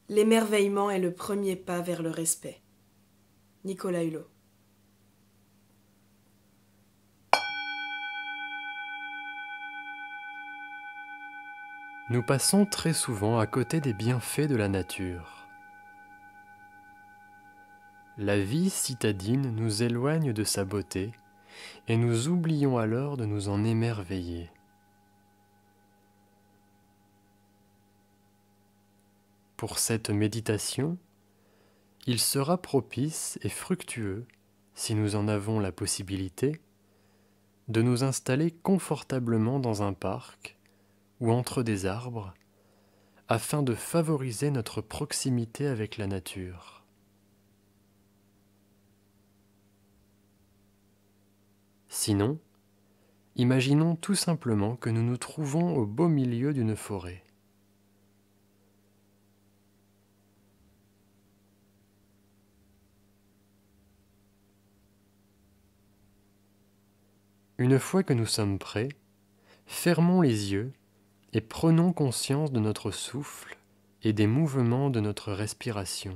L'émerveillement est le premier pas vers le respect. Nicolas Hulot. Nous passons très souvent à côté des bienfaits de la nature. La vie citadine nous éloigne de sa beauté et nous oublions alors de nous en émerveiller. Pour cette méditation, il sera propice et fructueux, si nous en avons la possibilité, de nous installer confortablement dans un parc ou entre des arbres, afin de favoriser notre proximité avec la nature. Sinon, imaginons tout simplement que nous nous trouvons au beau milieu d'une forêt. Une fois que nous sommes prêts, fermons les yeux et prenons conscience de notre souffle et des mouvements de notre respiration.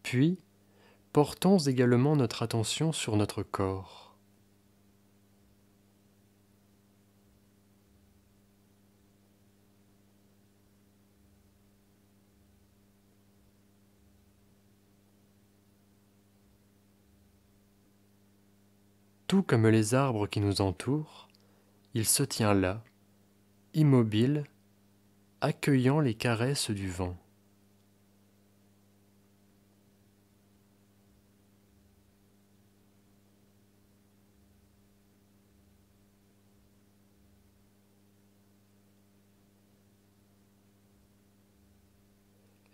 Puis, portons également notre attention sur notre corps. Tout comme les arbres qui nous entourent, il se tient là, immobile, accueillant les caresses du vent.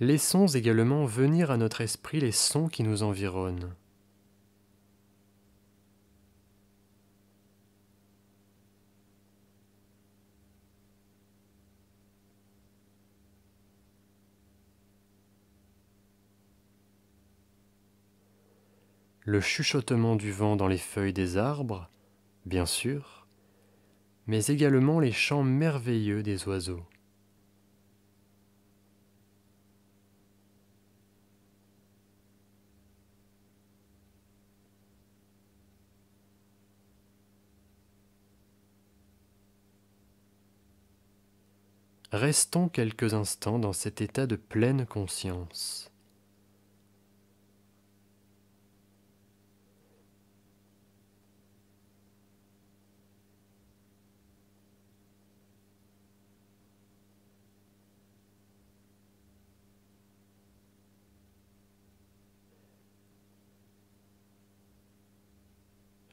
Laissons également venir à notre esprit les sons qui nous environnent. Le chuchotement du vent dans les feuilles des arbres, bien sûr, mais également les chants merveilleux des oiseaux. Restons quelques instants dans cet état de pleine conscience.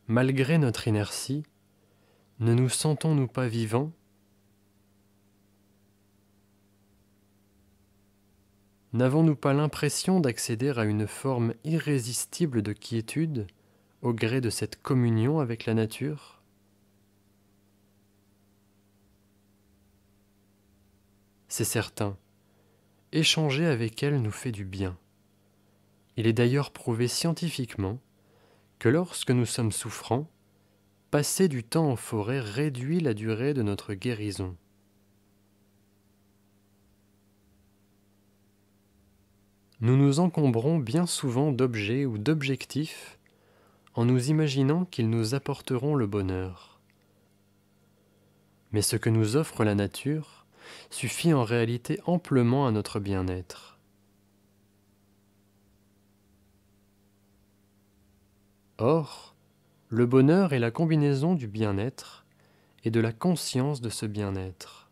Malgré notre inertie, ne nous sentons-nous pas vivants ? N'avons-nous pas l'impression d'accéder à une forme irrésistible de quiétude au gré de cette communion avec la nature ? C'est certain, échanger avec elle nous fait du bien. Il est d'ailleurs prouvé scientifiquement que lorsque nous sommes souffrants, passer du temps en forêt réduit la durée de notre guérison. Nous nous encombrons bien souvent d'objets ou d'objectifs en nous imaginant qu'ils nous apporteront le bonheur. Mais ce que nous offre la nature suffit en réalité amplement à notre bien-être. Or, le bonheur est la combinaison du bien-être et de la conscience de ce bien-être.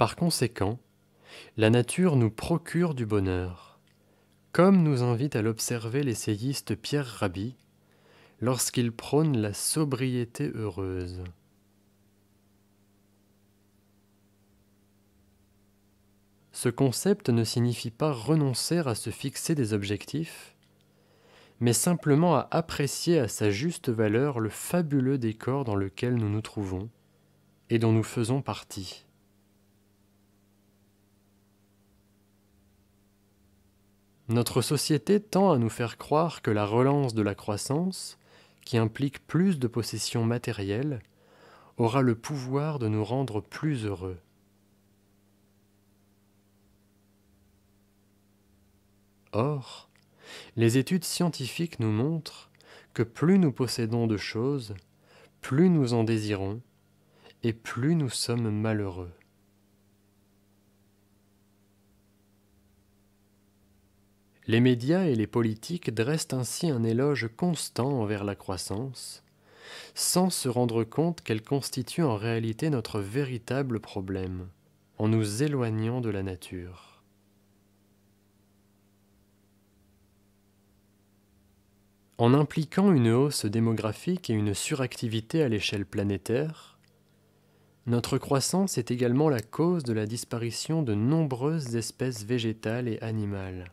Par conséquent, la nature nous procure du bonheur, comme nous invite à l'observer l'essayiste Pierre Rabhi lorsqu'il prône la sobriété heureuse. Ce concept ne signifie pas renoncer à se fixer des objectifs, mais simplement à apprécier à sa juste valeur le fabuleux décor dans lequel nous nous trouvons et dont nous faisons partie. Notre société tend à nous faire croire que la relance de la croissance, qui implique plus de possessions matérielles, aura le pouvoir de nous rendre plus heureux. Or, les études scientifiques nous montrent que plus nous possédons de choses, plus nous en désirons et plus nous sommes malheureux. Les médias et les politiques dressent ainsi un éloge constant envers la croissance, sans se rendre compte qu'elle constitue en réalité notre véritable problème, en nous éloignant de la nature. En impliquant une hausse démographique et une suractivité à l'échelle planétaire, notre croissance est également la cause de la disparition de nombreuses espèces végétales et animales.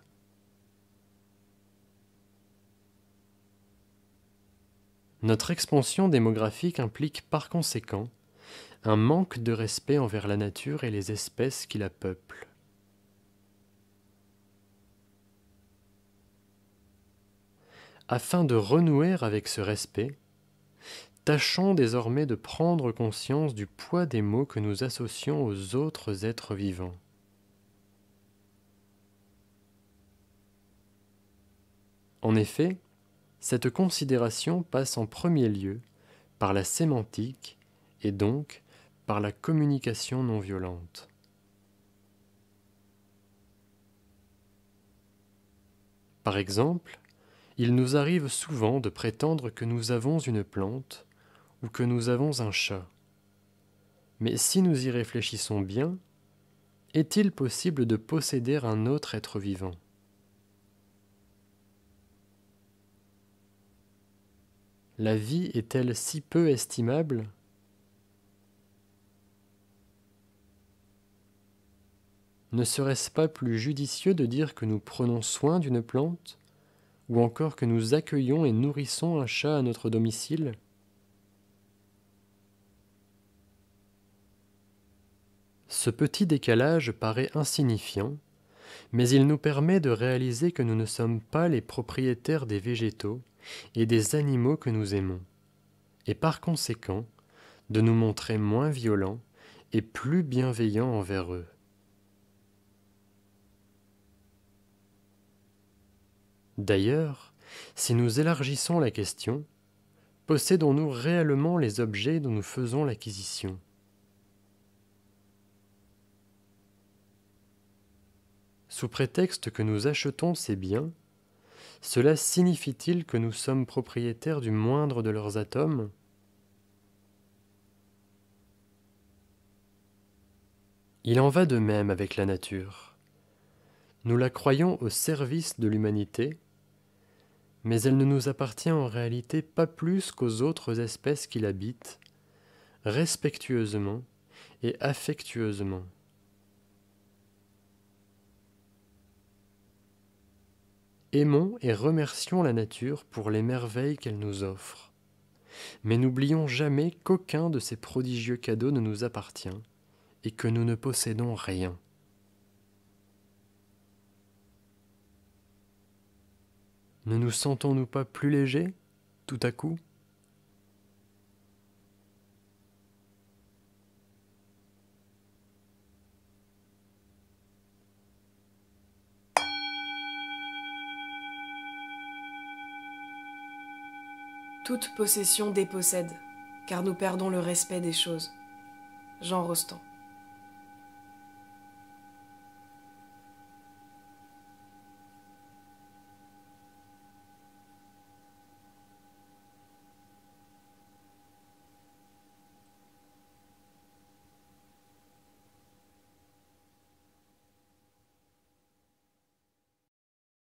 Notre expansion démographique implique par conséquent un manque de respect envers la nature et les espèces qui la peuplent. Afin de renouer avec ce respect, tâchons désormais de prendre conscience du poids des mots que nous associons aux autres êtres vivants. En effet, cette considération passe en premier lieu par la sémantique et donc par la communication non violente. Par exemple, il nous arrive souvent de prétendre que nous avons une plante ou que nous avons un chat. Mais si nous y réfléchissons bien, est-il possible de posséder un autre être vivant ? La vie est-elle si peu estimable ? Ne serait-ce pas plus judicieux de dire que nous prenons soin d'une plante, ou encore que nous accueillons et nourrissons un chat à notre domicile ? Ce petit décalage paraît insignifiant, mais il nous permet de réaliser que nous ne sommes pas les propriétaires des végétaux et des animaux que nous aimons, et par conséquent, de nous montrer moins violents et plus bienveillants envers eux. D'ailleurs, si nous élargissons la question, possédons-nous réellement les objets dont nous faisons l'acquisition ? Sous prétexte que nous achetons ces biens, cela signifie-t-il que nous sommes propriétaires du moindre de leurs atomes ? Il en va de même avec la nature. Nous la croyons au service de l'humanité, mais elle ne nous appartient en réalité pas plus qu'aux autres espèces qui l'habitent, respectueusement et affectueusement. Aimons et remercions la nature pour les merveilles qu'elle nous offre, mais n'oublions jamais qu'aucun de ces prodigieux cadeaux ne nous appartient et que nous ne possédons rien. Ne nous sentons-nous pas plus légers, tout à coup ? Toute possession dépossède, car nous perdons le respect des choses. Jean Rostand.